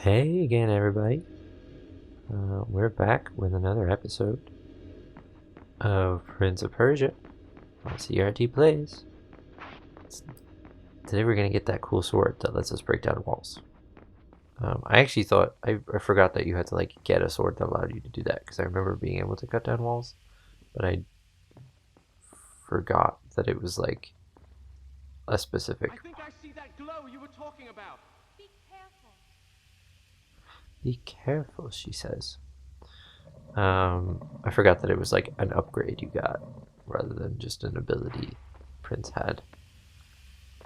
Hey again, everybody. We're back with another episode of Prince of Persia on CRT Plays. Today we're going to get that cool sword that lets us break down walls. I actually thought, I forgot that you had to get a sword that allowed you to do that, because I remember being able to cut down walls, but I forgot that it was less specific. I think I see that glow you were talking about. Be careful. Be careful, she says. I forgot that it was an upgrade you got rather than just an ability Prince had.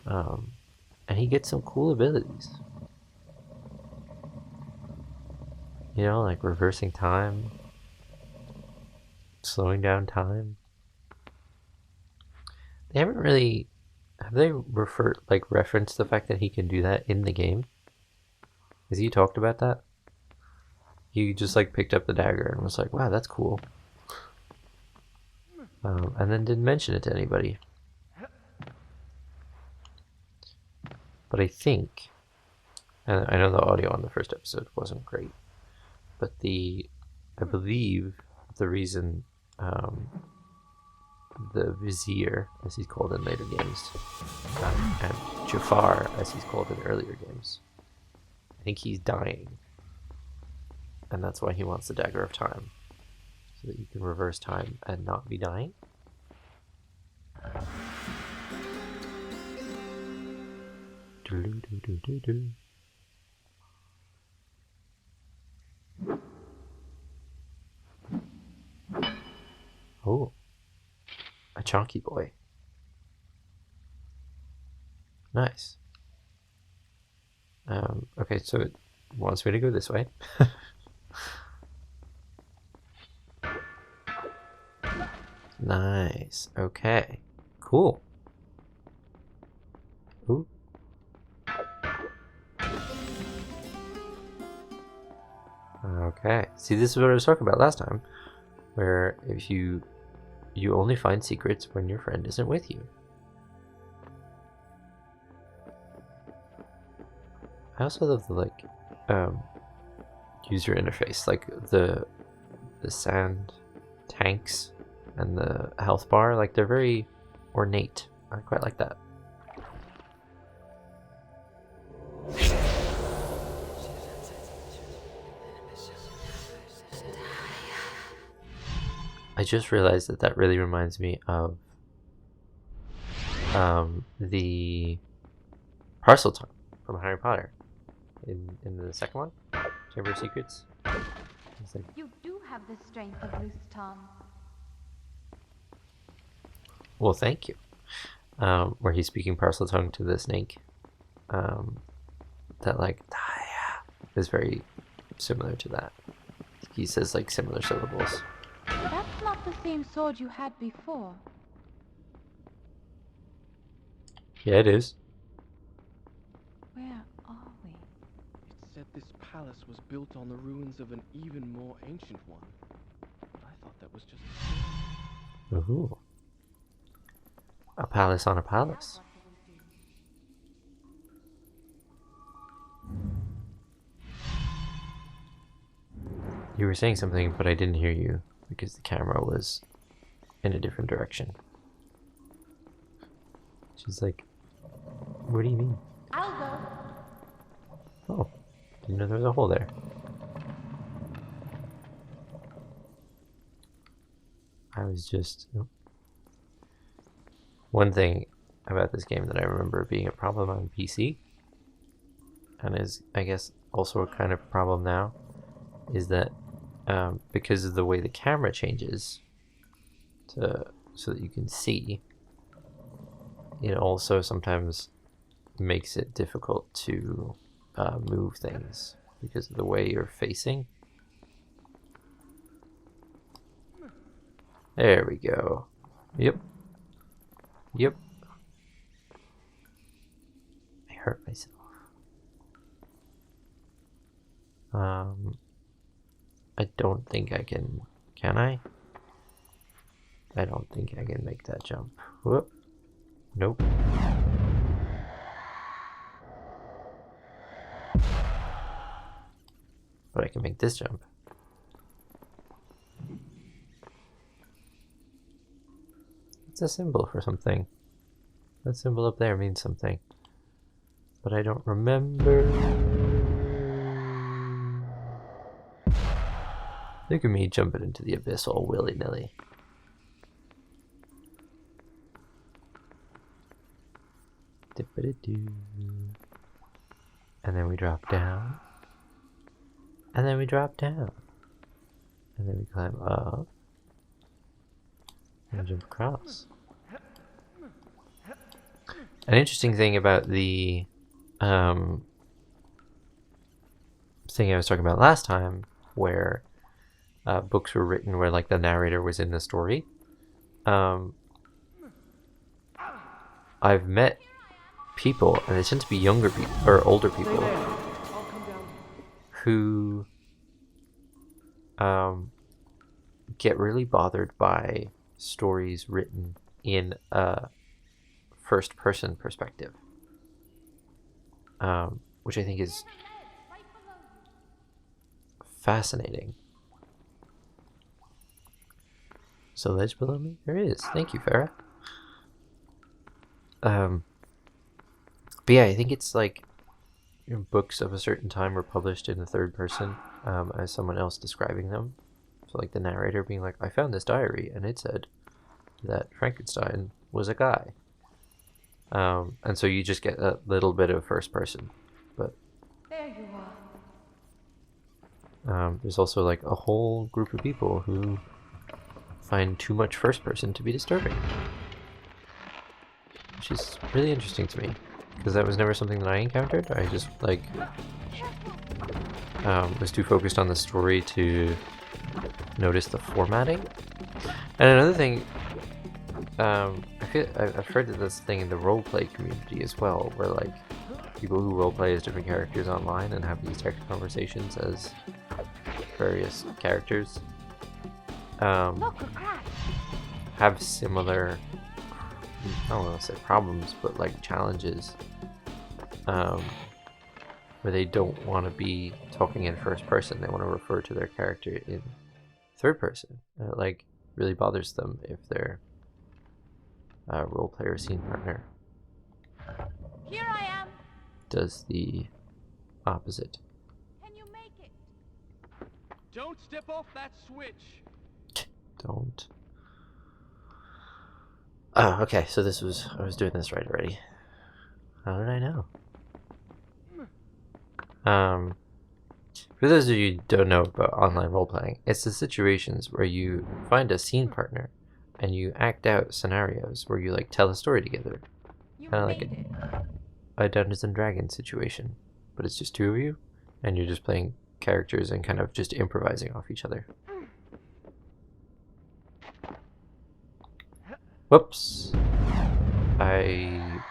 And he gets some cool abilities. You know, like reversing time, slowing down time. They haven't really, have they referenced the fact that he can do that in the game? Has he talked about that? He just picked up the dagger and was like, wow, that's cool. And then didn't mention it to anybody. But I think, and I know the audio on the first episode wasn't great, but I believe the reason the Vizier, as he's called in later games, and Jafar, as he's called in earlier games, I think he's dying. And that's why he wants the Dagger of Time, so that you can reverse time and not be dying. Oh, a chunky boy. Nice. Okay, so it wants me to go this way. Nice. Okay. Cool. Ooh. Okay. See, this is what I was talking about last time, where if you only find secrets when your friend isn't with you. I also love the user interface, the sand tanks and the health bar, they're very ornate. I quite like that. I just realized that really reminds me of the parcel tongue from Harry Potter in the second one, Chamber of Secrets. You do have the strength of loose tongue. Well, thank you. Where he's speaking parcel tongue to the snake. That is very similar to that. He says similar syllables. That's not the same sword you had before. Yeah, it is. Where are we? It said this palace was built on the ruins of an even more ancient one. But I thought that was just Ooh. A palace on a palace. You were saying something, but I didn't hear you because the camera was in a different direction. She's like, what do you mean? I'll go. Oh, didn't know there was a hole there. I was just... One thing about this game that I remember being a problem on PC, and is, I guess, also a kind of problem now, is that because of the way the camera changes so that you can see, it also sometimes makes it difficult to move things because of the way you're facing. There we go. Yep. I hurt myself. I don't think I can I? I don't think I can make that jump. Whoop. Nope. but I can make this jump. It's a symbol for something. That symbol up there means something, but I don't remember. Look at me jumping into the abyss all willy-nilly. And then we drop down. And then we drop down. And then we climb up. And jump across. An interesting thing about the thing I was talking about last time, where books were written where like the narrator was in the story. I've met people, and they tend to be younger people or older people, who get really bothered by stories written in a first-person perspective, which I think is fascinating. So ledge below me? There is. Thank you, Farah. But yeah, I think it's like books of a certain time were published in the third person as someone else describing them. So like the narrator being like, I found this diary and it said that Frankenstein was a guy. And so you just get a little bit of first person. But There you are. there's also like a whole group of people who find too much first person to be disturbing. Which is really interesting to me, because that was never something that I encountered. I just like was too focused on the story to notice the formatting. And another thing, I've heard that this thing in the roleplay community as well, where like people who roleplay as different characters online and have these text conversations as various characters Look, a crack. have similar, I don't want to say problems, but like challenges, where they don't want to be talking in first person. They want to refer to their character in third person. And it like really bothers them if their role player scene partner Here I am. does the opposite. Can you make it? Don't step off that switch. Don't. Oh, okay, so I was doing this right already. How did I know? For those of you who don't know about online role-playing, it's the situations where you find a scene partner and you act out scenarios where you like tell a story together. You Kind of like made it. a Dungeons and Dragons situation, but it's just two of you and you're just playing characters and kind of just improvising off each other. Whoops! I,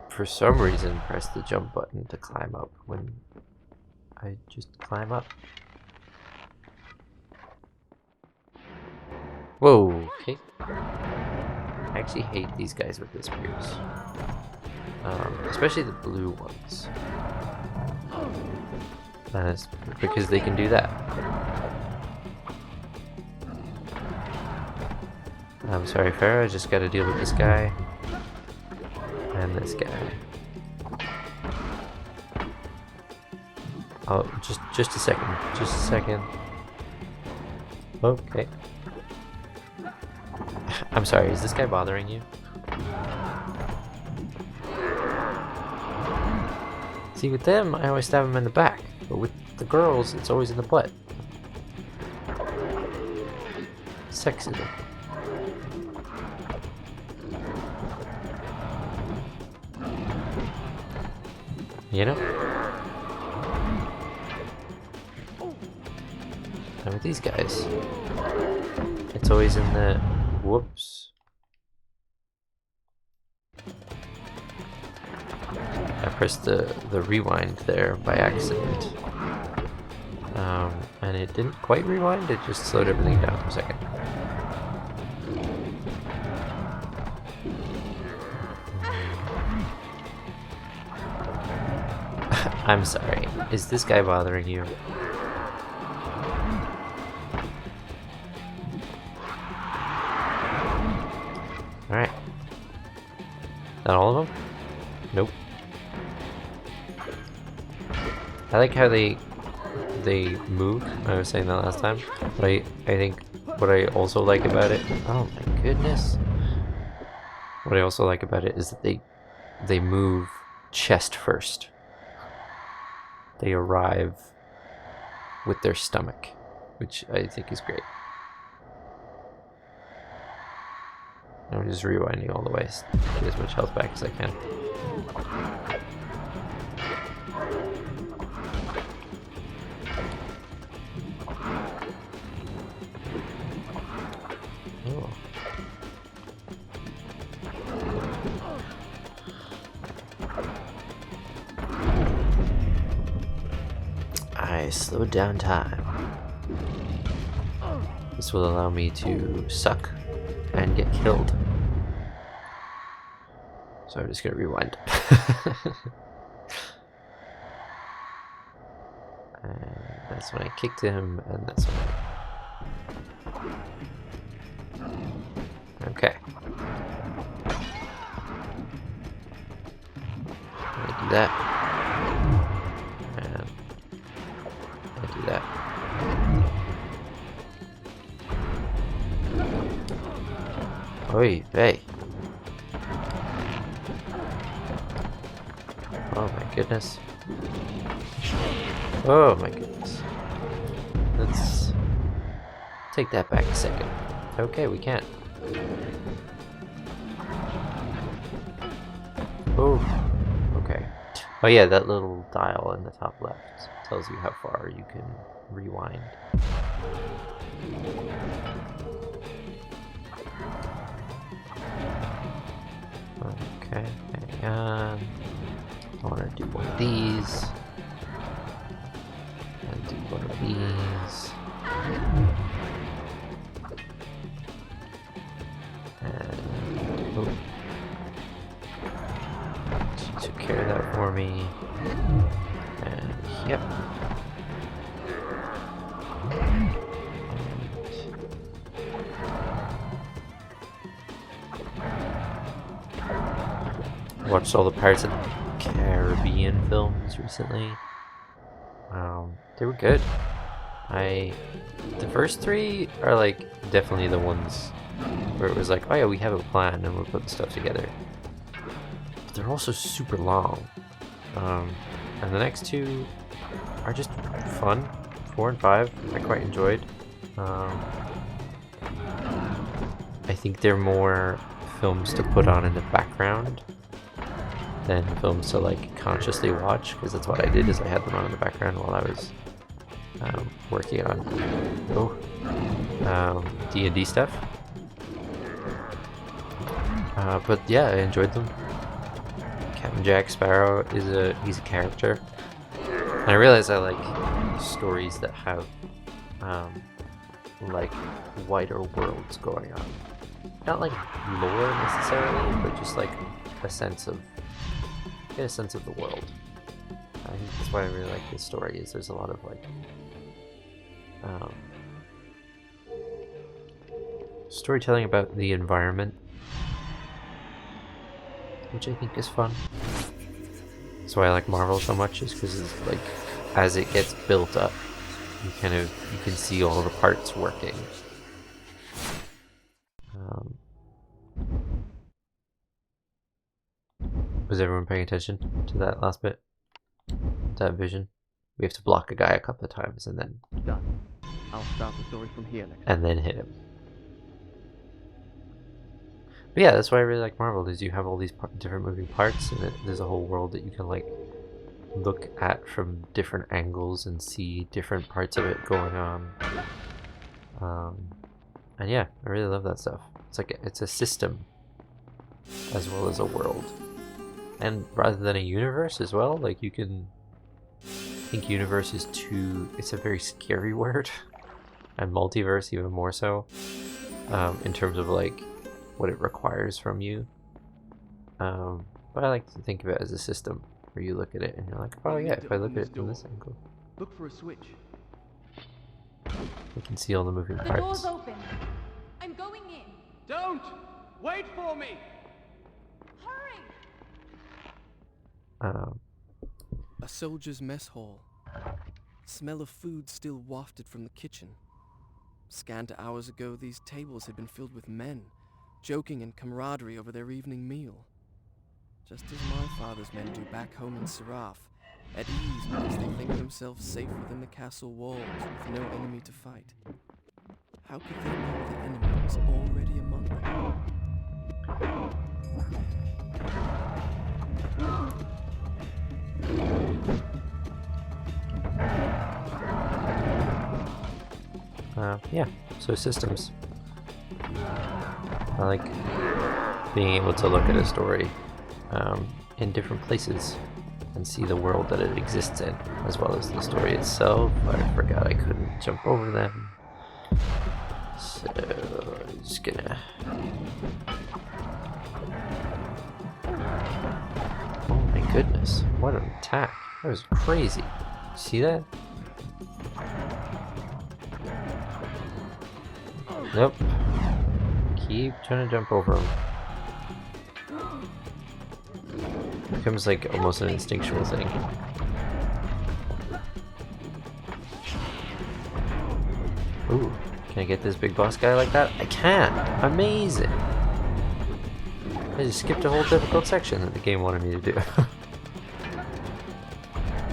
for some reason, pressed the jump button to climb up when I just climb up. Whoa, okay. I actually hate these guys with this spears. Especially the blue ones. And it's because they can do that. I'm sorry, Farah, I just gotta deal with this guy. And this guy. Oh, just a second. Just a second. Okay. I'm sorry, is this guy bothering you? See, with them, I always stab them in the back. But with the girls, it's always in the butt. Sexism. You know? And with these guys, it's always in the... Whoops. I pressed the rewind there by accident. And it didn't quite rewind, it just slowed everything down for a second. I'm sorry, is this guy bothering you? Alright. Not all of them? Nope. I like how they move. I was saying that last time. But I think what I also like about it... Oh my goodness. What I also like about it is that they move chest first. They arrive with their stomach, which I think is great. I'm just rewinding all the way to get as much health back as I can. Oh. I slowed down time. This will allow me to suck and get killed. So I'm just gonna rewind. And that's when I kicked him, and that's when I... Okay. I do that. And I do that. Oi, hey. Oh my goodness. Oh my goodness. Let's take that back a second. Okay, we can't. Oh, okay. Oh yeah, that little dial in the top left tells you how far you can rewind. Okay, hang on. I want to do one of these. And do one of these. And oh. She took care of that for me. And yep. Watched all the Pirates of the Caribbean films recently. They were good. The first three are like definitely the ones where it was like, oh yeah, we have a plan and we're putting stuff together. But they're also super long. And the next two are just fun. 4 and 5, I quite enjoyed. I think they're more films to put on in the background than films to like consciously watch, because that's what I did, is I had them on in the background while I was working on D&D stuff. But yeah, I enjoyed them. Captain Jack Sparrow he's a character. And I realize I like stories that have like wider worlds going on. Not like lore necessarily, but just like a sense of the world. I think that's why I really like this story, is there's a lot of like storytelling about the environment, which I think is fun. That's why I like Marvel so much, is because it's like, as it gets built up, you can see all the parts working. Was everyone paying attention to that last bit? That vision? We have to block a guy a couple of times and then... Done. I'll start the story from here next. And then hit him. But yeah, that's why I really like Marvel, is you have all these different moving parts, and there's a whole world that you can like look at from different angles and see different parts of it going on. And yeah, I really love that stuff. It's like it's a system as well as a world. And rather than a universe as well, like you can... I think universe is it's a very scary word. And multiverse even more so. In terms of like what it requires from you. But I like to think of it as a system where you look at it and you're like, oh yeah, if I look at it from this angle, Look for a switch. you can see all the moving The parts. door's open. I'm going in. Don't! Wait for me! Hurry! Um, A soldier's mess hall. Smell of food still wafted from the kitchen. Scant hours ago, these tables had been filled with men, joking in camaraderie over their evening meal. Just as my father's men do back home in Seraph, at ease because they think themselves safe within the castle walls with no enemy to fight. How could they know the enemy was already among them? yeah, so systems. I like being able to look at a story in different places and see the world that it exists in, as well as the story itself. I forgot I couldn't jump over them. So, I'm just gonna... Oh my goodness, what an attack. That was crazy. See that? Nope. Keep trying to jump over him. It becomes like almost an instinctual thing. Ooh, can I get this big boss guy like that? I can! Amazing! I just skipped a whole difficult section that the game wanted me to do.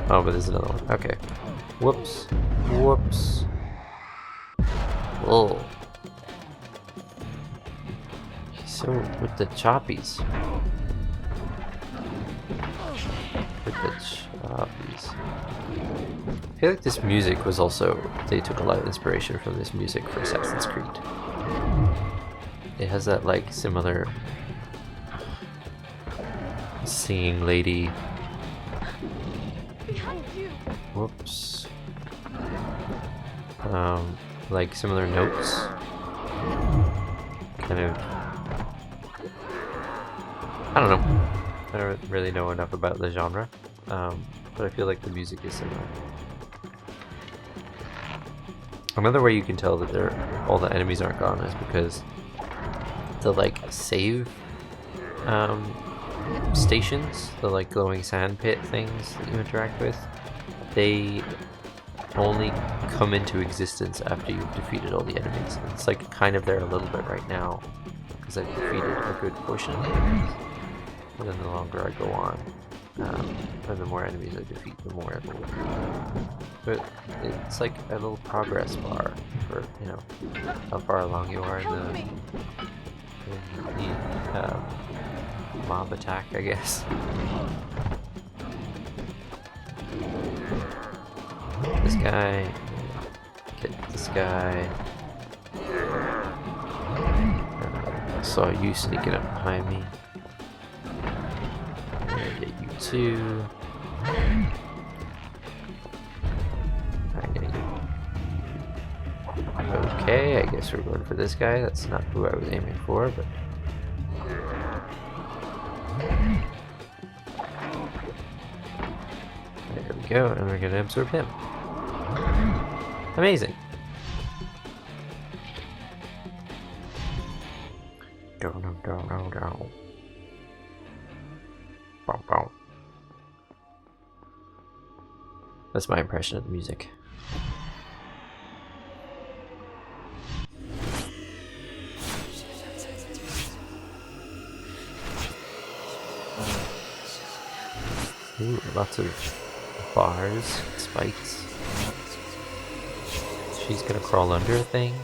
Oh, but there's another one. Okay. Whoops. Whoops. Whoa. So, with the choppies. With the choppies. I feel like this music was also... They took a lot of inspiration from this music for Assassin's Creed. It has that, like, similar... singing lady. Whoops. Like similar notes. Kind of. I don't know. I don't really know enough about the genre, but I feel like the music is similar. Another way you can tell that all the enemies aren't gone is because the like save stations, the like glowing sand pit things that you interact with, they only come into existence after you've defeated all the enemies. It's like kind of there a little bit right now because I've defeated a good portion of the enemies. But then the longer I go on, and the more enemies I defeat, the more it will. But it's like a little progress bar for, you know, how far along you are in the mob attack, I guess. This guy, get this guy. I saw you sneaking up behind me. Get you too. Okay, I guess we're going for this guy. That's not who I was aiming for, but. There we go, and we're gonna absorb him. Amazing. Go. Bow, bow. That's my impression of the music. Ooh, lots of bars, spikes. She's gonna crawl under a thing.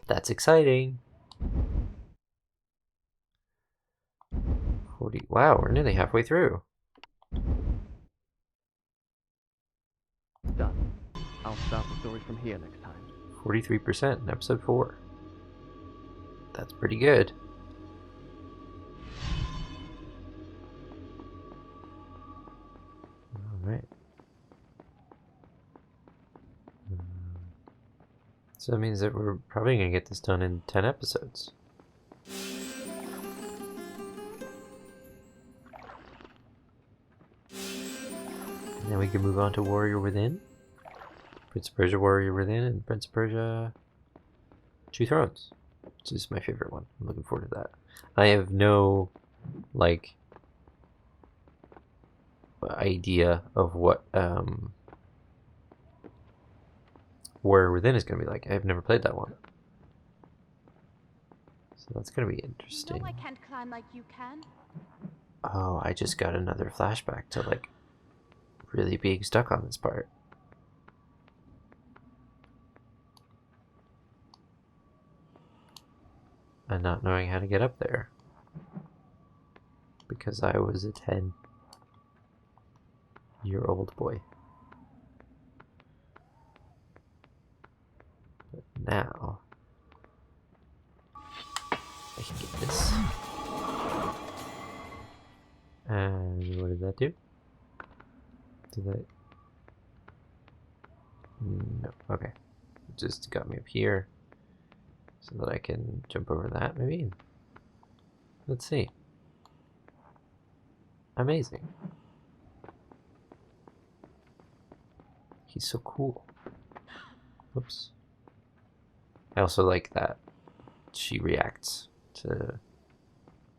That's exciting. 40. Wow, we're nearly halfway through. Done. I'll start the story from here next time. 43% in episode 4. That's pretty good. Alright. So that means that we're probably going to get this done in 10 episodes. And then we can move on to Warrior Within. Prince of Persia Warrior Within and Prince of Persia Two Thrones. which is my favorite one. I'm looking forward to that. I have no, like, idea of what Warrior Within is going to be like. I've never played that one. So that's going to be interesting. You know I can't climb like you can. Oh, I just got another flashback to, like, really being stuck on this part. And not knowing how to get up there. Because I was a 10-year-old boy. But now I can get this. And what did that do? Did that? No. Okay. It just got me up here so that I can jump over that, maybe? Let's see. Amazing. He's so cool. Whoops. I also like that she reacts to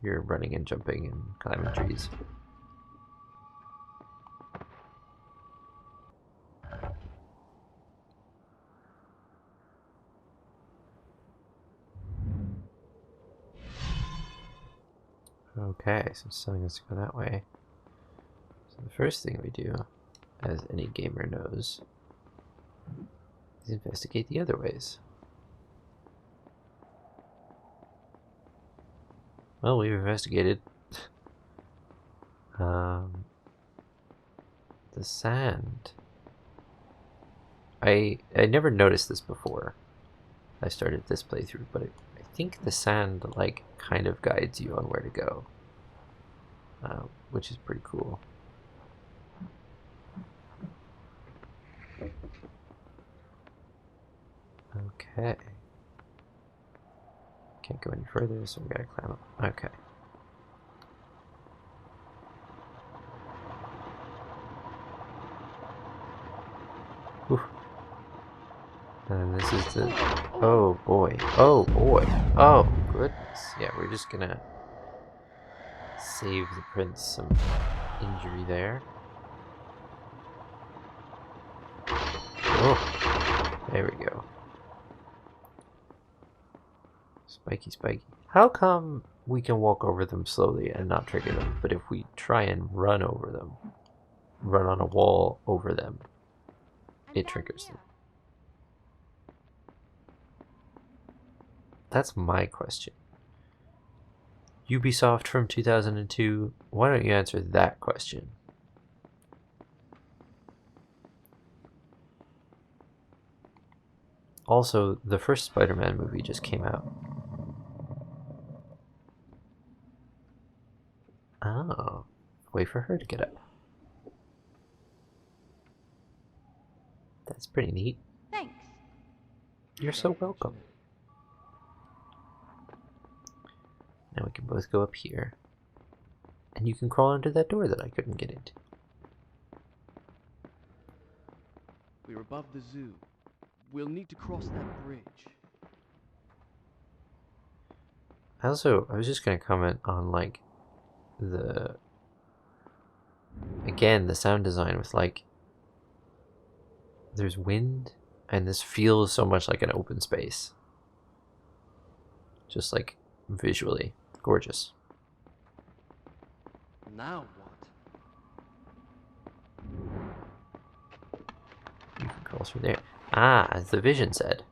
your running and jumping and climbing trees. Okay, so it's telling us to go that way. So the first thing we do, as any gamer knows, is investigate the other ways. Well, we've investigated the sand. I never noticed this before I started this playthrough, but I think the sand, like, kind of guides you on where to go, which is pretty cool. Okay. Can't go any further, so we gotta climb up. Okay. Whew. And this is the... Oh boy. Oh boy. Oh goodness. Yeah, we're just gonna save the prince some injury there. Oh, there we go. Spiky, spiky. How come we can walk over them slowly and not trigger them, but if we try and run over them, run on a wall over them, it triggers them? That's my question. Ubisoft from 2002, why don't you answer that question? Also, the first Spider-Man movie just came out. Oh, wait for her to get up. That's pretty neat. Thanks. You're so welcome. Now we can both go up here. And you can crawl under that door that I couldn't get into. We're above the zoo. We'll need to cross that bridge. I was just gonna comment on, like, again, the sound design with, like, there's wind, and this feels so much like an open space. Just, like, visually gorgeous. Now what? You can crawl through there. Ah, as the vision said.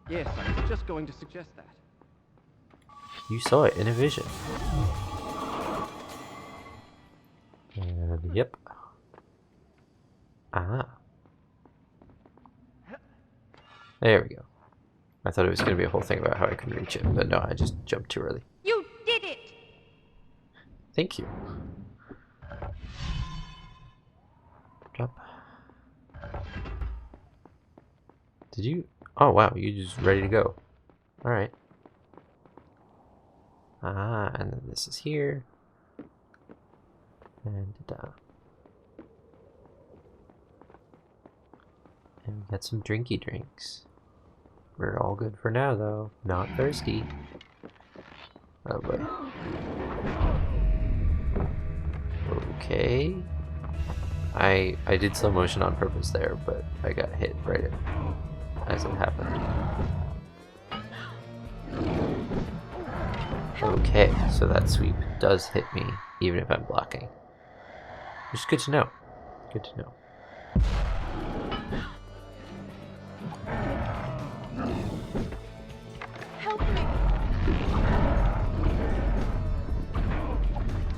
Yes, I was just going to suggest that. You saw it in a vision. And yep. Ah. There we go. I thought it was going to be a whole thing about how I couldn't reach it, but no, I just jumped too early. You did it! Thank you. Jump. Did you? Oh wow, you just ready to go. Alright. Ah, and then this is here. And down. And we got some drinky drinks. We're all good for now though. Not thirsty. Oh boy. Okay. I did slow motion on purpose there, but I got hit right as it happened. Okay, so that sweep does hit me, even if I'm blocking. Which is good to know. Good to know. Help me!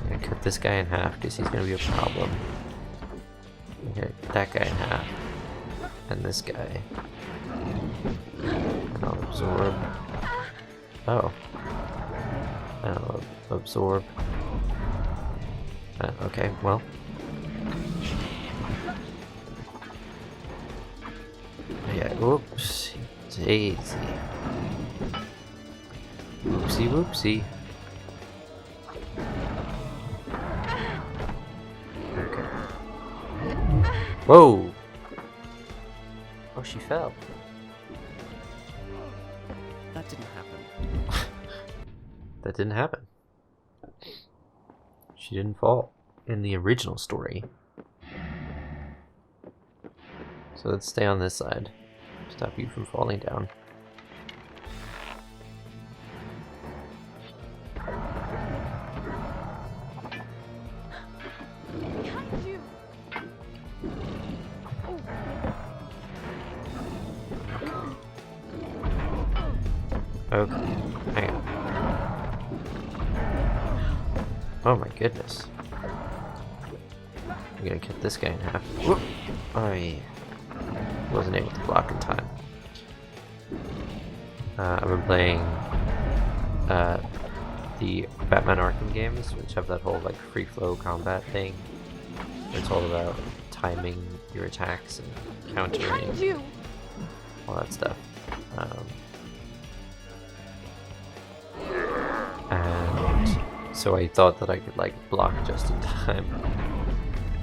I'm gonna cut this guy in half because he's gonna be a problem. I'm gonna cut that guy in half. And this guy. And I'll absorb. Oh. And I'll absorb. Okay, well. Yeah, oops. Daisy. Whoopsie whoopsie. Okay. Whoa! Oh, she fell. That didn't happen. That didn't happen. She didn't fall in the original story. So let's stay on this side. Stop you from falling down. Behind you! Okay, hang on. Oh my goodness. I'm gonna cut this guy in half. Whoop! I wasn't able to block in time. I've been playing the Batman Arkham games, which have that whole like free flow combat thing. It's all about timing your attacks and countering Behind you! all that stuff. And so I thought that I could like block just in time,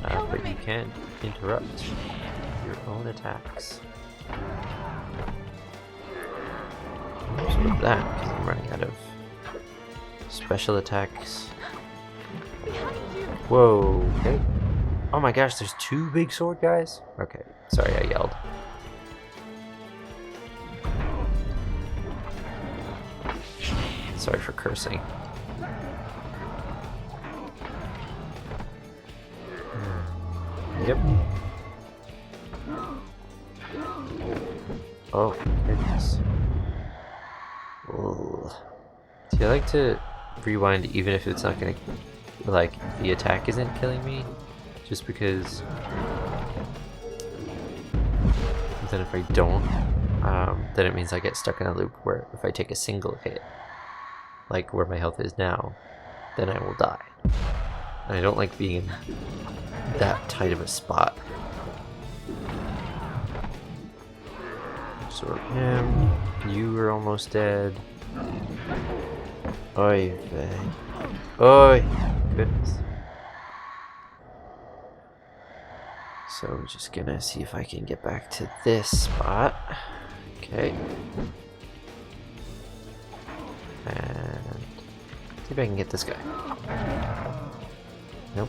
but you can interrupt your own attacks. Absorb that because I'm running out of special attacks. Behind you! Whoa! Okay. Oh my gosh, there's two big sword guys? Okay, sorry I yelled. Sorry for cursing. Yep. Oh, goodness. Ugh. See, I like to rewind even if it's not gonna, like, the attack isn't killing me, just because then if I don't, then it means I get stuck in a loop where if I take a single hit, like where my health is now, then I will die. And I don't like being in that tight of a spot. Absorb him. You are almost dead. Oy vey. Oy! Goodness. So we're just gonna see if I can get back to this spot. Okay. And see if I can get this guy. Nope.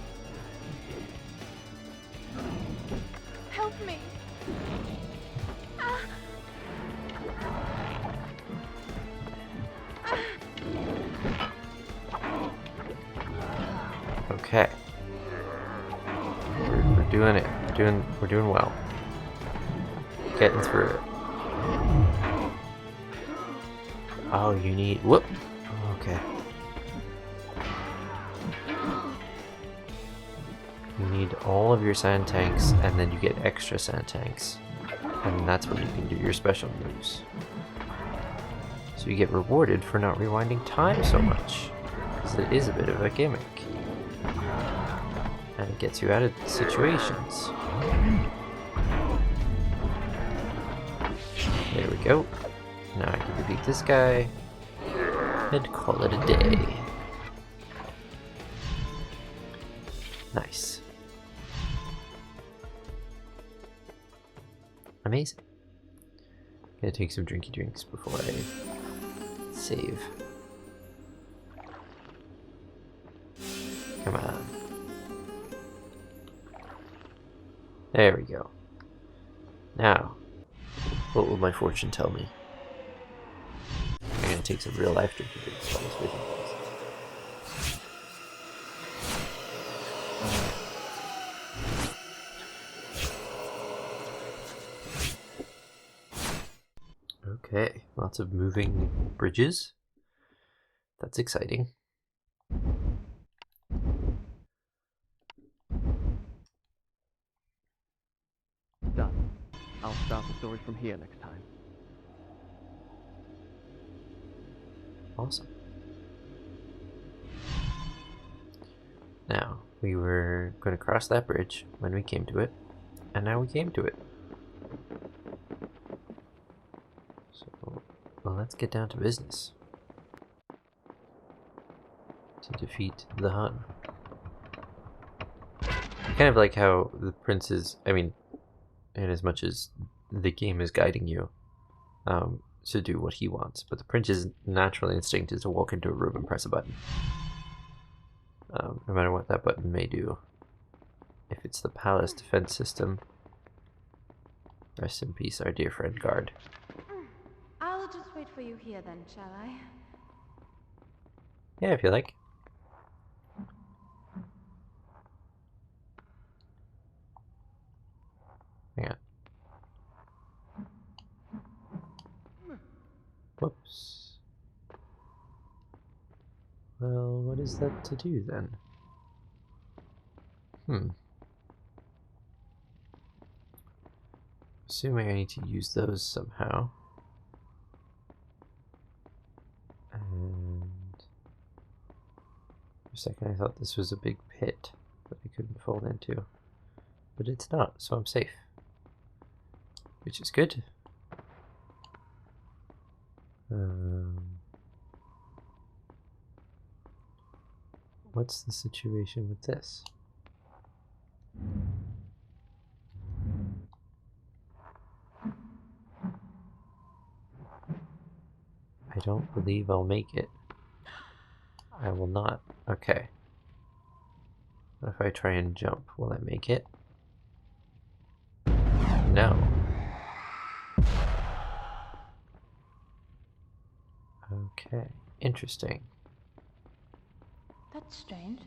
Help me! Okay. We're doing it. We're doing well. Getting through it. Oh, you need whoop. Okay. You need all of your sand tanks, and then you get extra sand tanks, and that's when you can do your special moves. So you get rewarded for not rewinding time so much, because it is a bit of a gimmick. And it gets you out of situations. There we go. Now I can defeat this guy and call it a day. Nice. Amazing. Gonna take some drinky drinks before I save. There we go. Now, what will my fortune tell me? I'm gonna take some real life drinking drinks while this vision plays. Okay, lots of moving bridges. That's exciting. Done. I'll start the story from here next time. Awesome. Now, we were going to cross that bridge when we came to it, and now we came to it. So, well, let's get down to business. To defeat the Hun. Kind of like how the prince is, I mean, in as much as the game is guiding you to do what he wants, but the prince's natural instinct is to walk into a room and press a button. No matter what that button may do. If it's the palace defense system, rest in peace, our dear friend guard. I'll just wait for you here then, shall I? Yeah, if you like. Hang on. Whoops. Well, what is that to do then? Assuming I need to use those somehow. And for a second I thought this was a big pit that I couldn't fall into. But it's not, so I'm safe. Which is good. What's the situation with this? I don't believe I'll make it. I will not. Okay. What if I try and jump? Will I make it? No. Okay. Interesting. That's strange.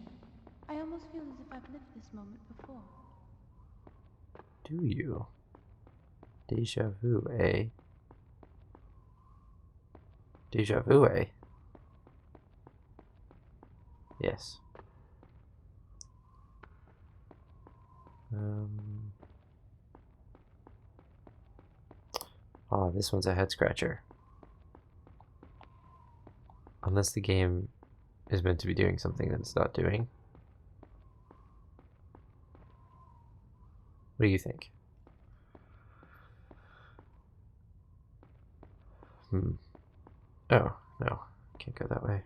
I almost feel as if I've lived this moment before. Do you? Deja vu, eh? Deja vu, eh? Yes. Oh, this one's a head scratcher. Unless the game is meant to be doing something that it's not doing. What do you think? Oh, no. Can't go that way.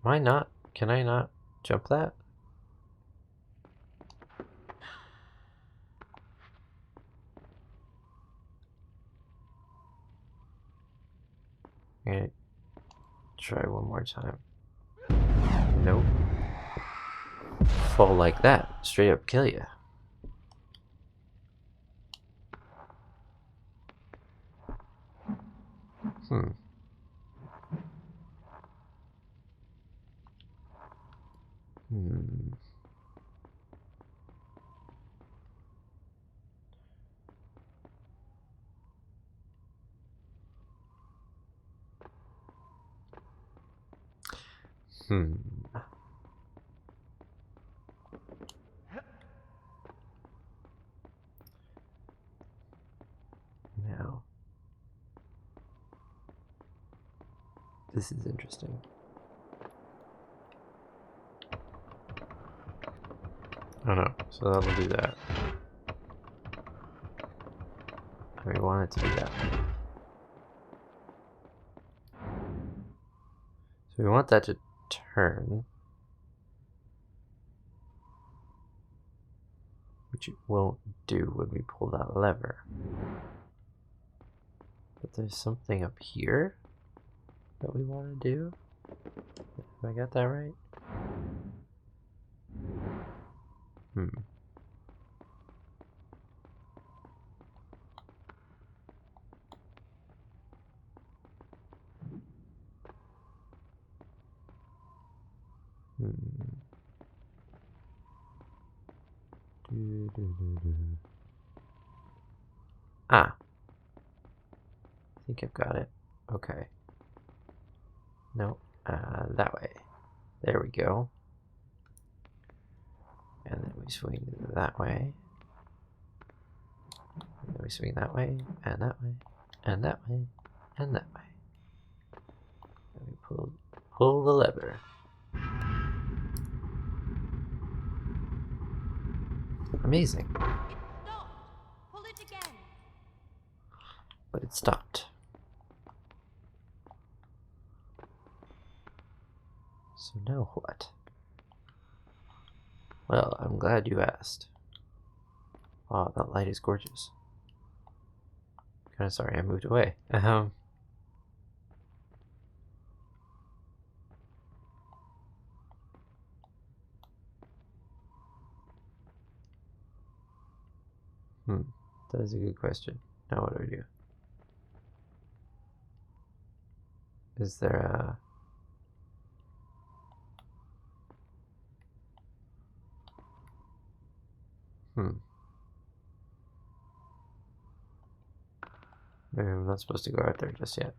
Why not? Can I not jump that? I'm gonna try one more time. Nope. Fall like that. Straight up kill you. Hmm. Now. This is interesting. Oh no, so that'll do that. We want it to do that. So we want that to turn. Which it won't do when we pull that lever. But there's something up here that we want to do. Have I got that right? Hmm. Hmm. Ah, I think I've got it. Okay. No, that way. There we go. And then we swing that way. And then we swing that way, and that way, and that way, and that way. And we pull the lever. Amazing. It stopped. Pull it again. But it stopped. So now what? Well, I'm glad you asked. Oh, that light is gorgeous. Kinda sorry I moved away. That is a good question. Now what do I do? Is there a... Maybe I'm not supposed to go out there just yet.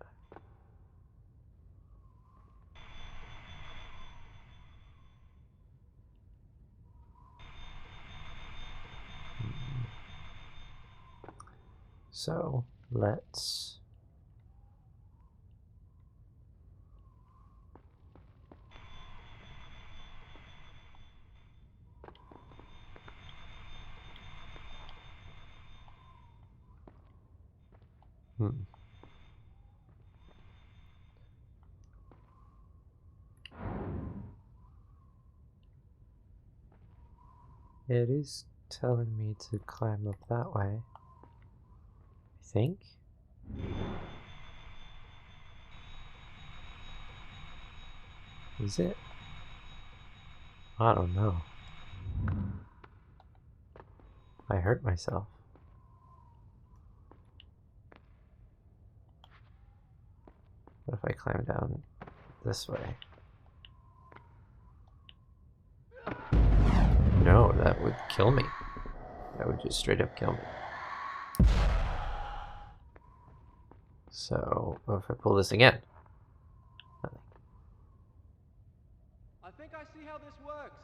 So, let's... It is telling me to climb up that way. I think? Is it? I don't know. I hurt myself. What if I climb down this way? No, that would kill me. That would just straight up kill me. So, what if I pull this again? Nothing. I think I see how this works.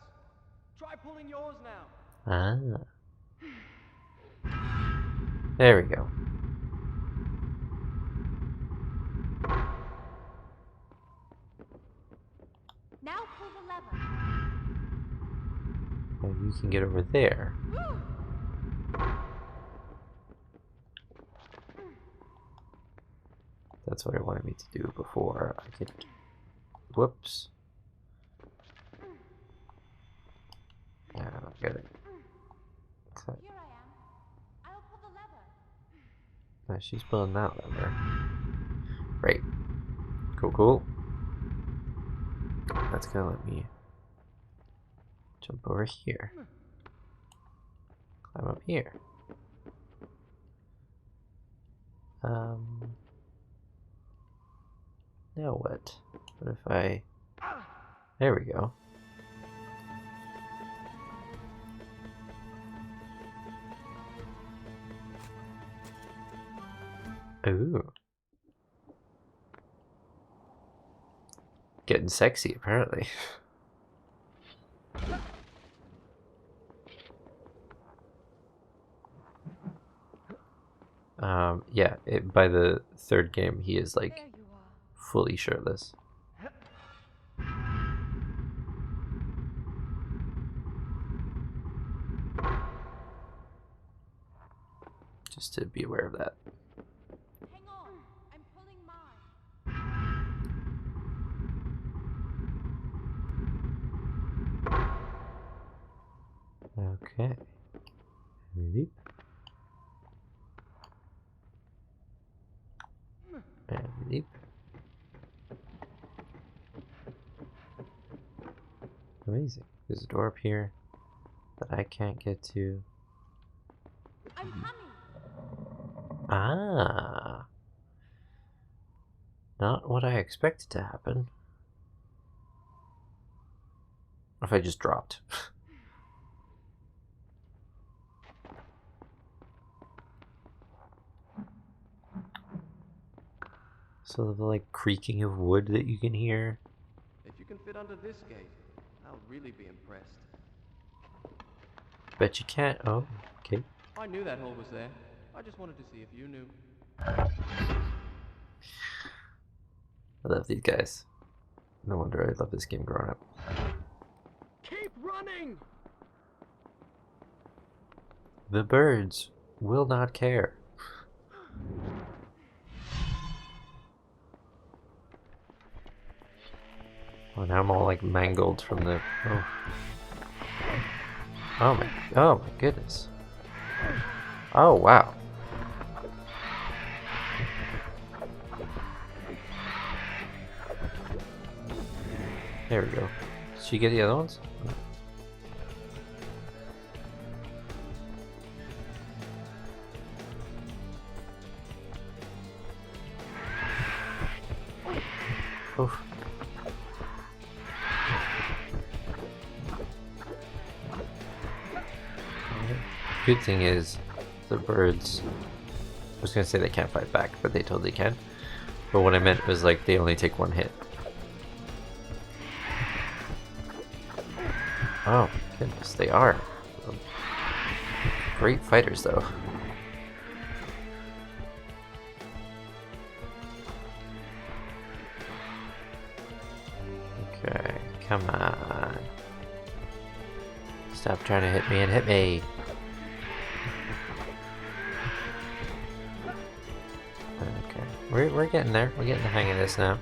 Try pulling yours now. Ah. There we go. Now pull the lever. Now you can get over there. That's what I wanted me to do before I could... Whoops. Yeah, I got it. Cut. Here I am. I'll pull the lever. No, she's pulling that lever. Great. Cool, cool. That's gonna let me jump over here. Climb up here. Now what? What if I... There we go. Ooh. Getting sexy, apparently. Yeah, by the third game, he is like There you are. fully shirtless. Just to be aware of that. Hang on. I'm pulling mine. Okay. Leap. And leap. Amazing. There's a door up here. that I can't get to. I'm coming. Ah, not what I expected to happen. What if I just dropped? So the like creaking of wood that you can hear. If you can fit under this gate, I'll really be impressed. Bet you can't. Oh, okay. I knew that hole was there. I just wanted to see if you knew. I love these guys. No wonder I love this game growing up. Keep running! The birds will not care. Oh, now I'm all like mangled from the. Oh. Oh my goodness. Oh wow. There we go. Did she get the other ones? Oof. Good thing is, the birds. I was gonna say they can't fight back, but they totally can. But what I meant was like they only take one hit. Oh my goodness, they are great fighters though. Okay, come on. Stop trying to hit me and hit me. Okay, we're getting there. We're getting the hang of this now.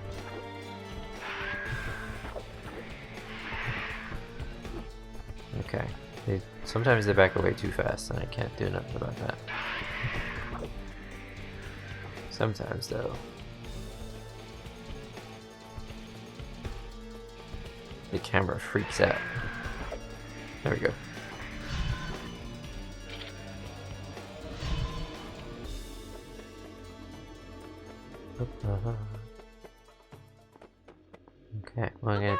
Okay. Sometimes they back away too fast and I can't do nothing about that. Sometimes though. The camera freaks out. There we go. Okay, well, I'm gonna...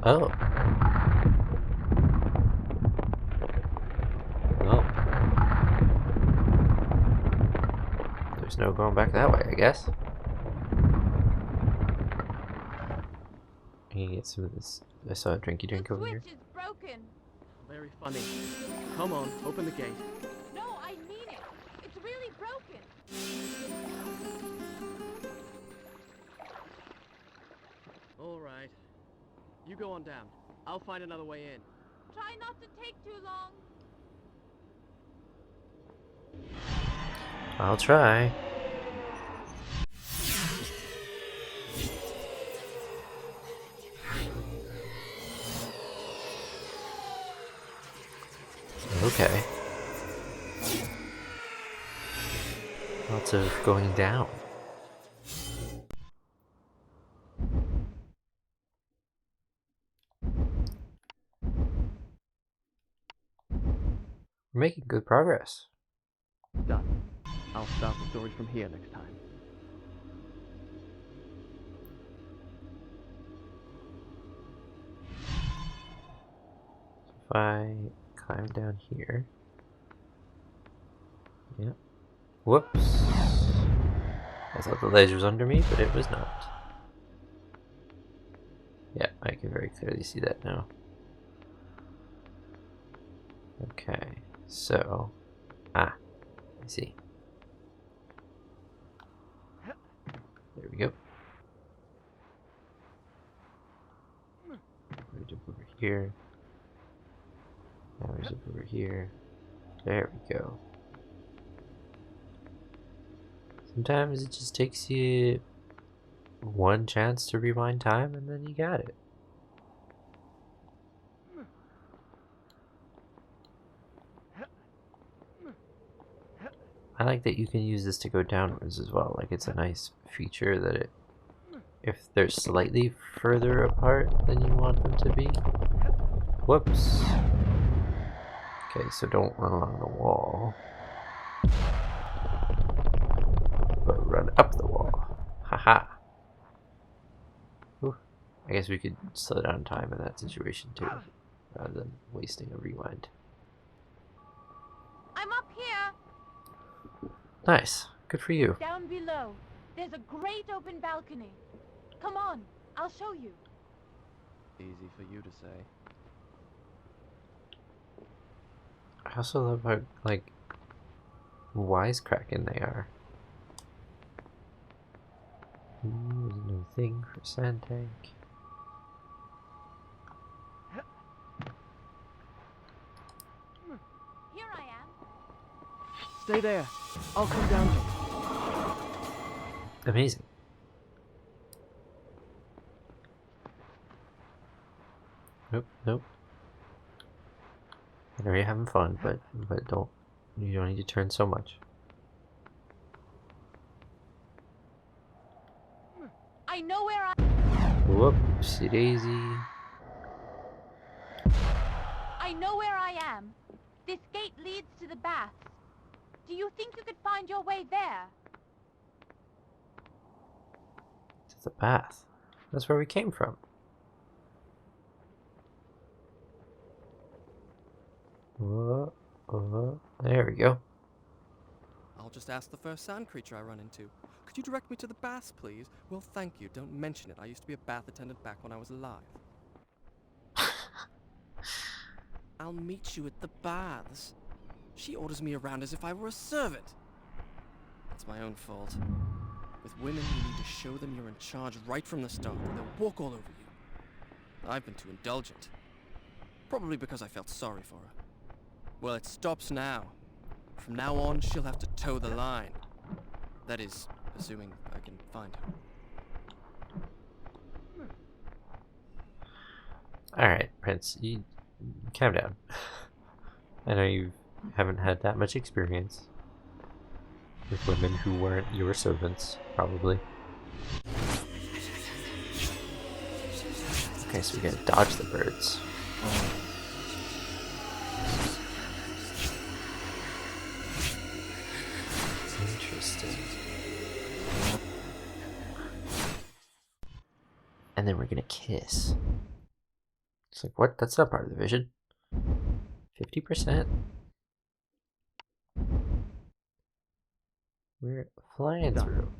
Oh. Well. There's no going back that way, I guess. Can you get some of this? I saw a drinky drink over here. The switch is broken. Very funny. Come on, open the gate. No, I mean it. It's really broken. All right. You go on down. I'll find another way in. Try not to take too long. I'll try. Okay. Lots of going down. We're making good progress. Done. I'll start the story from here next time. If I climb down here. Yep. Whoops. I thought the ledge was under me, but it was not. Yeah, I can very clearly see that now. Okay, so... I see. There we go. We jump over here. Now we jump over here. There we go. Sometimes it just takes you one chance to rewind time and then you got it. I like that you can use this to go downwards as well. Like it's a nice feature that it, if they're slightly further apart than you want them to be, Whoops. Okay, so don't run along the wall. But run up the wall. Haha. Ooh. I guess we could slow down time in that situation too, rather than wasting a rewind. I'm up here. Nice. Good for you. Down below. There's a great open balcony. Come on, I'll show you. Easy for you to say. I also love how, like, wisecracking they are. Ooh, there's a new thing for Sandtank. Here I am. Stay there. I'll come down to you. Amazing. Nope, nope. I know you're having fun, but you don't need to turn so much. I know where I... Whoopsie daisy. I know where I am. This gate leads to the baths. Do you think you could find your way there? To the bath. That's where we came from. There we go. I'll just ask the first sand creature I run into. Could you direct me to the baths, please? Well, thank you. Don't mention it. I used to be a bath attendant back when I was alive. I'll meet you at the baths. She orders me around as if I were a servant. It's my own fault. With women, you need to show them you're in charge right from the start, or they'll walk all over you. I've been too indulgent. Probably because I felt sorry for her. Well, it stops now. From now on, she'll have to toe the line. That is, assuming I can find her. Alright, Prince, you calm down. I know you haven't had that much experience with women who weren't your servants, probably. Okay, so we gotta dodge the birds. Interesting. And then we're gonna kiss. It's like, what? That's not part of the vision. 50%. We're flying through.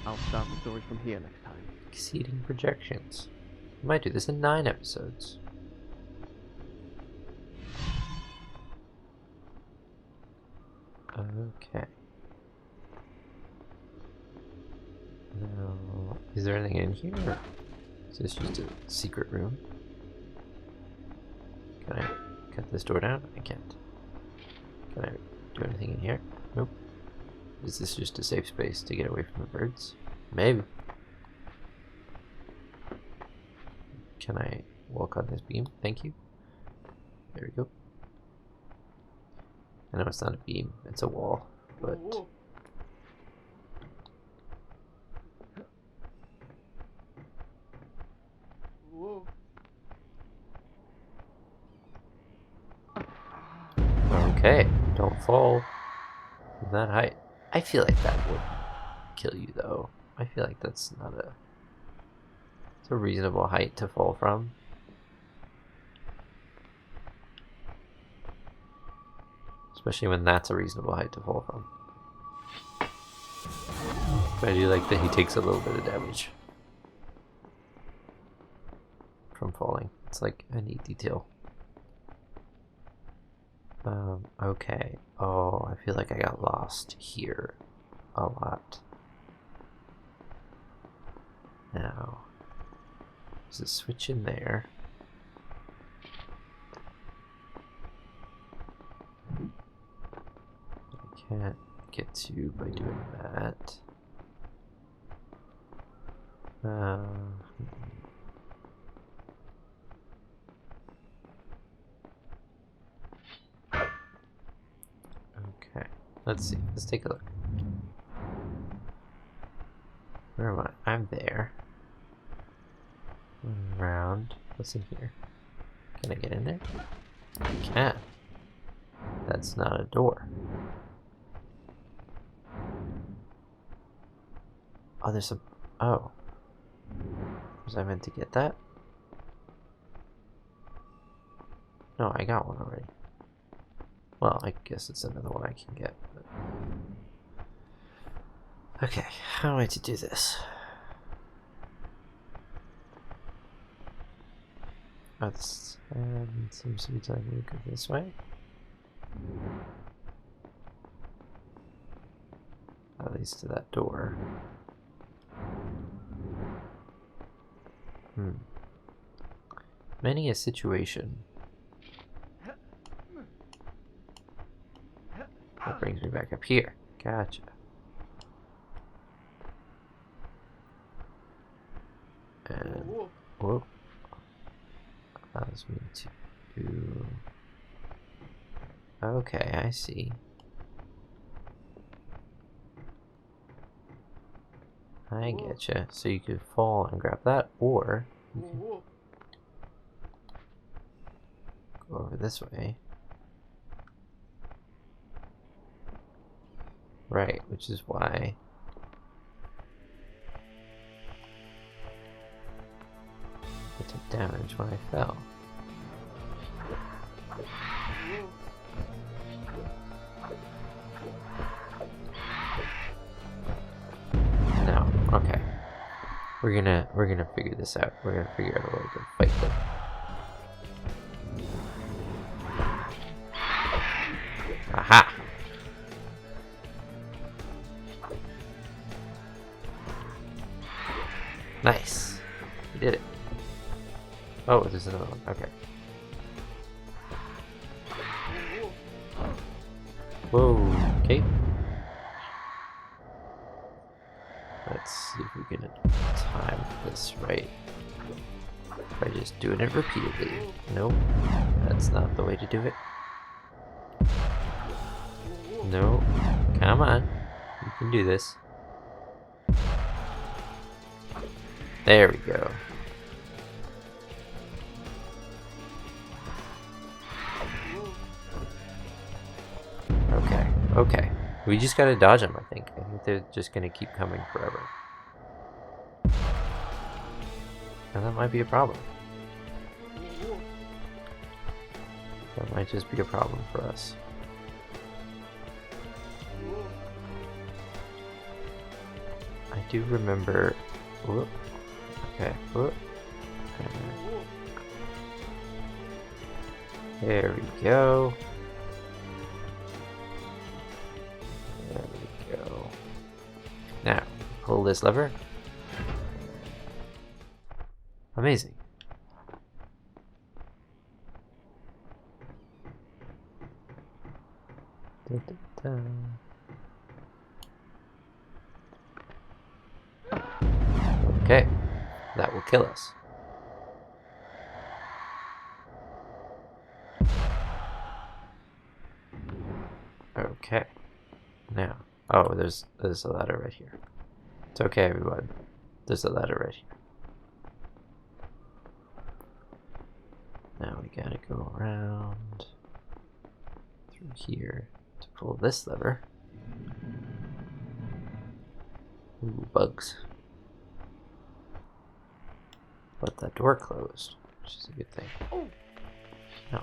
I'll start the story from here next time. Exceeding projections. We might do this in 9 episodes. Okay. Now, is there anything in here? Or is this just a secret room? Can I cut this door down? I can't. Can I do anything in here? Nope. Is this just a safe space to get away from the birds? Maybe. Can I walk on this beam? Thank you. There we go. I know it's not a beam, it's a wall, but... Okay, don't fall from that height. I feel like that would kill you though. I feel like that's not a... It's a reasonable height to fall from. Especially when that's a reasonable height to fall from. But I do like that he takes a little bit of damage from falling. It's like a neat detail. Okay. Oh, I feel like I got lost here a lot. Now, there's a switch in there. I can't get to by doing that. Okay, let's see. Let's take a look. Where am I? I'm there. Around. What's in here? Can I get in there? I can. That's not a door. Oh, there's a... Oh. Was I meant to get that? No, I got one already. Well, I guess it's another one I can get. But... Okay, how am I to do this? Oh, this seems to be telling me to go this way. That leads to that door. Many a situation. That brings me back up here. Gotcha. And whoa, allows me to do. Okay, I see. I getcha. So you could fall and grab that, or you can go over this way. Right, which is why I took damage when I fell. No, okay. We're gonna figure this out. We're gonna figure out a way to fight them. Aha! Nice. We did it. Oh, there's another one. Okay. Whoa. Okay. Let's see if we can time this right by just doing it repeatedly. Nope. That's not the way to do it. No. Come on. You can do this. There we go. Okay, okay. We just gotta dodge them, I think. I think they're just gonna keep coming forever. And that might be a problem. That might just be a problem for us. I do remember... Whoop. Okay, whoop. There we go. There we go. Now, pull this lever. Amazing. Da, da, da. Okay, that will kill us. Okay, now, oh, there's a ladder right here. It's okay, everyone. There's a ladder right here. Now we gotta go around through here to pull this lever. Ooh, bugs. But that door closed, which is a good thing. No.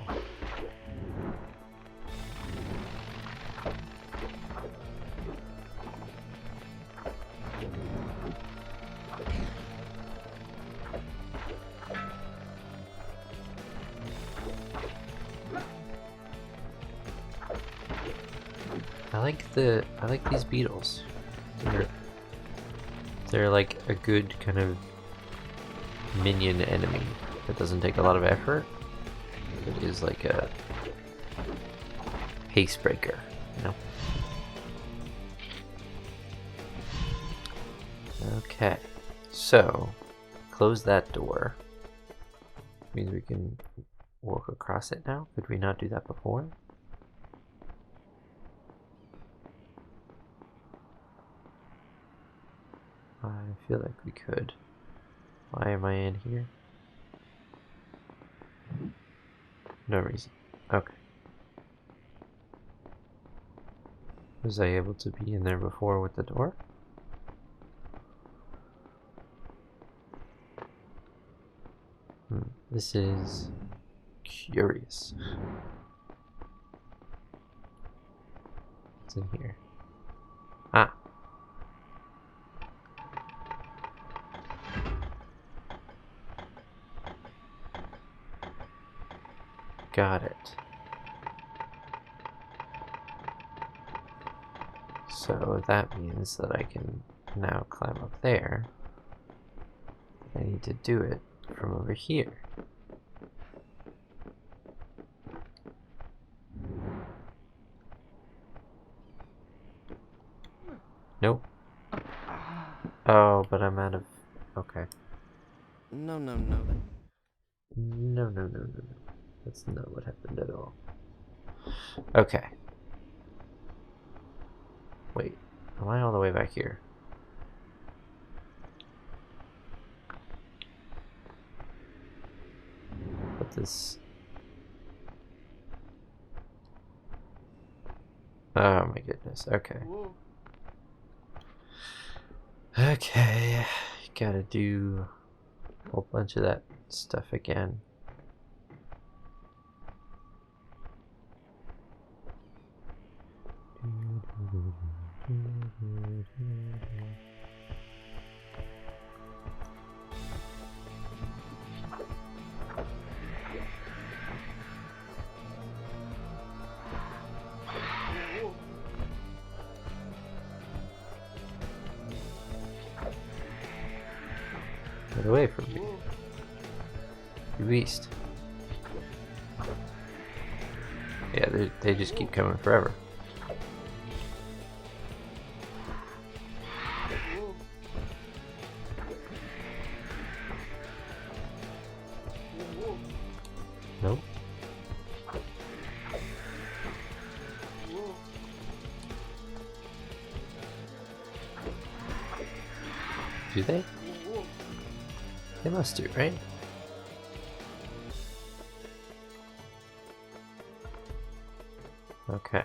I like these beetles. They're like a good kind of minion enemy that doesn't take a lot of effort. It is like a pace breaker, you know? Okay, so close that door. Means we can walk across it now. Could we not do that before? I feel like we could. Why am I in here? No reason. Okay. Was I able to be in there before with the door? This is curious. What's in here? Ah. Got it. So that means that I can now climb up there. I need to do it from over here. Nope. Oh, but I'm out of... Okay. No. No. That's not what happened at all. Okay. Wait. Am I all the way back here? But this... Oh my goodness. Okay. Okay. Gotta do a whole bunch of that stuff again. Get away from me. You beast. Yeah, they just keep coming forever. Nope. Do they? They must do, right? Okay.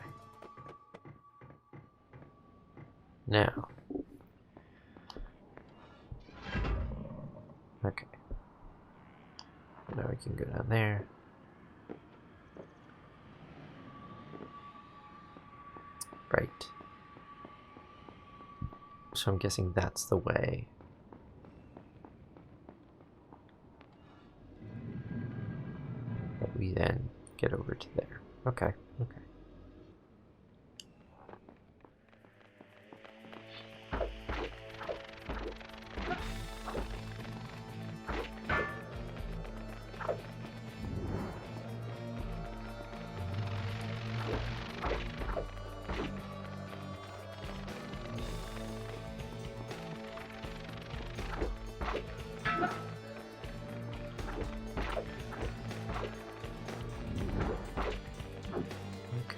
Now. Okay. Now we can go down there. Right. So I'm guessing that's the way. That we then get over to there. Okay, okay.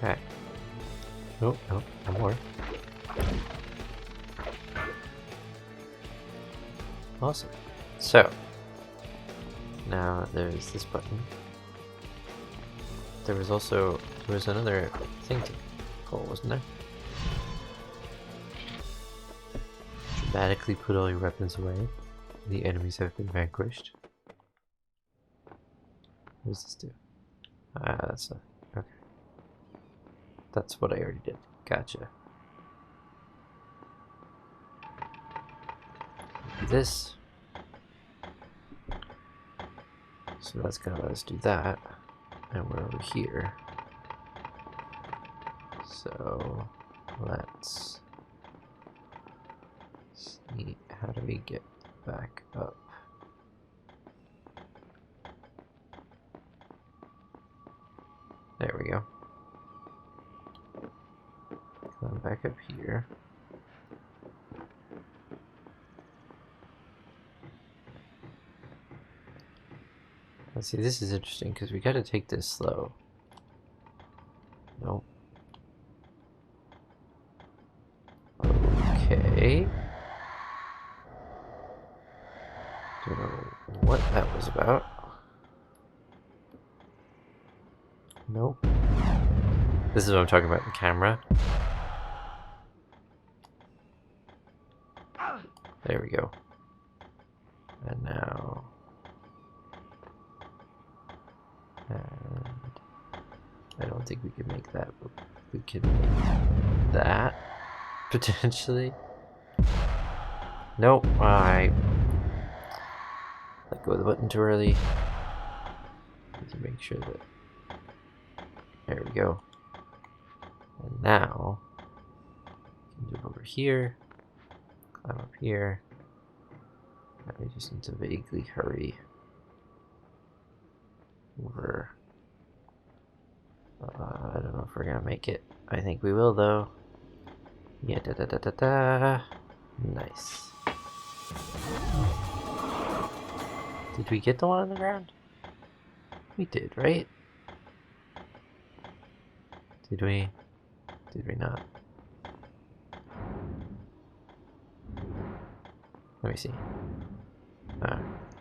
Okay. Oh, no, one more. Awesome. So, now there's this button. There was another thing to pull, wasn't there? Dramatically put all your weapons away. The enemies have been vanquished. What does this do? That's a... Okay. That's what I already did. Gotcha. This. So that's gonna let us do that. And we're over here. So let's see, how do we get back up? There we go. Come back up here. Let's see, this is interesting because we gotta take this slow. Nope. Okay. Don't know what that was about. Nope. This is what I'm talking about, the camera. There we go. And now... And I don't think we can make that, but we can make that, potentially. Nope, I let go of the button too early. We can make sure that... There we go. And now, we can do it over here, climb up here, and we just need to vaguely hurry over. I don't know if we're gonna make it. I think we will though. Yeah, da da da da da. Nice. Did we get the one on the ground? We did, right? Did we? Did we not? Let me see.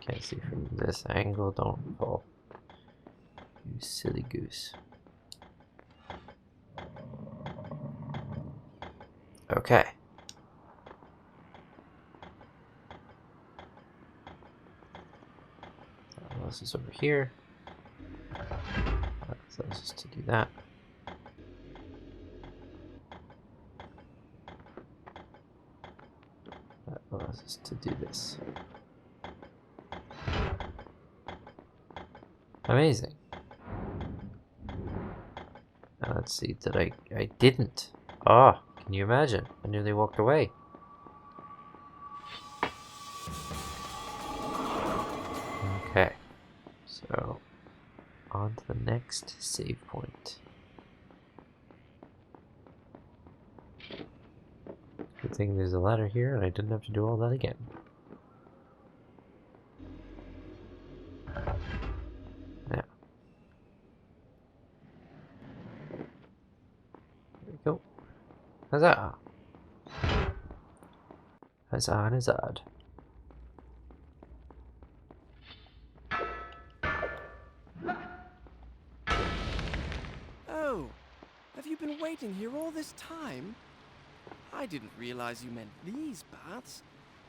Can't see from this angle. Don't fall. You silly goose. Okay. What else is over here? So let's just to do that. That allows us to do this. Amazing. Now let's see, did I didn't. Oh, can you imagine? I nearly walked away. Okay. So, on to the next save point. Good thing there's a ladder here and I didn't have to do all that again. Now. There we go. Huzzah! Huzzah and huzzah. Oh, have you been waiting here all this time? I didn't realize you meant these baths.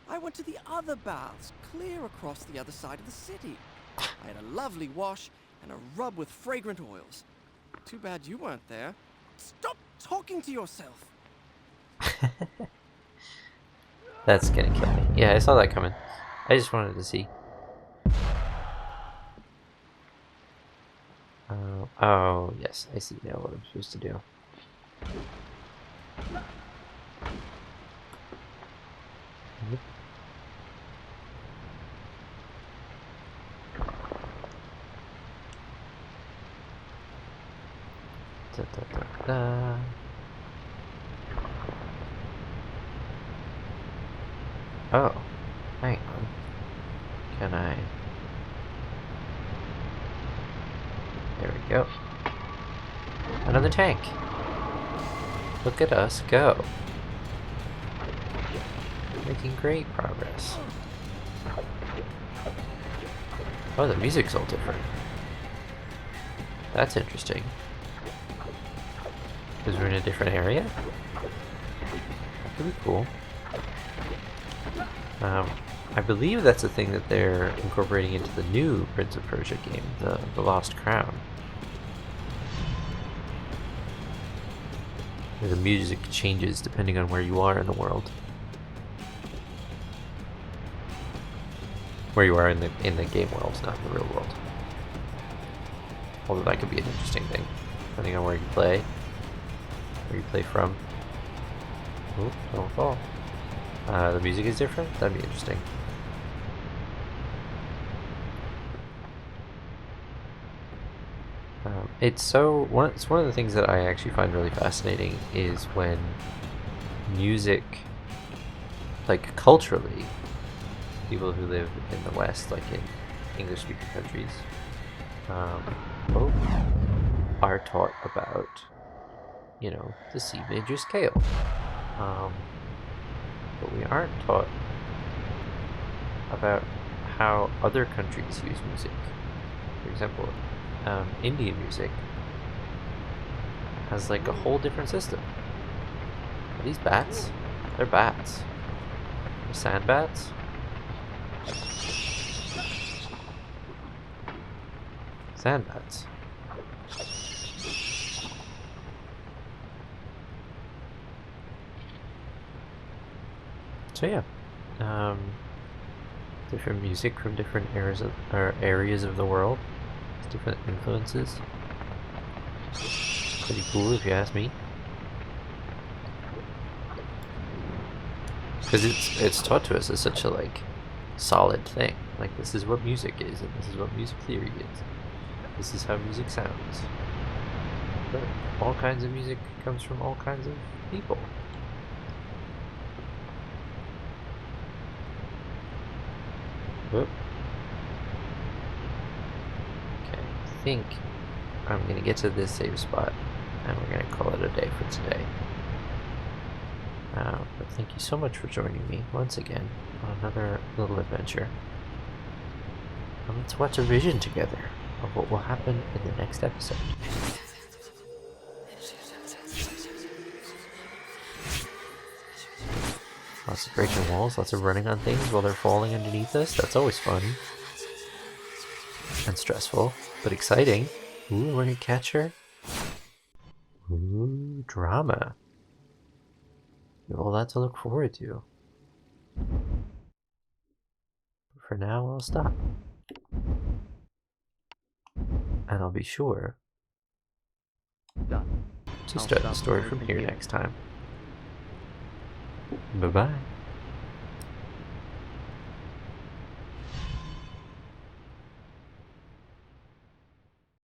I went to the other baths, clear across the other side of the city. I had a lovely wash and a rub with fragrant oils. Too bad you weren't there. Stop talking to yourself! That's gonna kill me. Yeah, I saw that coming. I just wanted to see. Oh, yes, I see now what I'm supposed to do. Yep. Da, da, da, da. Oh, hang on. Can I? There we go. Another tank. Look at us go. Making great progress. Oh, the music's all different. That's interesting. Because we're in a different area? That could be cool. I believe that's a thing that they're incorporating into the new Prince of Persia game, the Lost Crown. Where the music changes depending on where you are in the world. Where you are in the game world, not in the real world. Although that could be an interesting thing, depending on where you play from. Oop, don't fall. The music is different? That'd be interesting. It's one of the things that I actually find really fascinating is when music, like culturally, people who live in the West, like in English-speaking countries, are taught about, you know, the C major scale. But we aren't taught about how other countries use music. For example, Indian music has like a whole different system. Are these bats? They're bats. They're sand bats? Sand bats. So yeah, different music from different areas of the world, different influences. Pretty cool if you ask me. Because it's taught to us as such a like solid thing. Like this is what music is, and this is what music theory is. This is how music sounds. But all kinds of music comes from all kinds of people. Whoop. Okay, I think I'm gonna get to this save spot, and we're gonna call it a day for today. But thank you so much for joining me once again on another little adventure. And let's watch a vision together of what will happen in the next episode. Lots of breaking walls, lots of running on things while they're falling underneath us. That's always fun. And stressful, but exciting. Ooh, we're gonna catch her. Ooh, drama. We have all that to look forward to. But for now, I'll stop. And I'll be sure Done. to I'll start the start story mine from here here. next time. Bye-bye.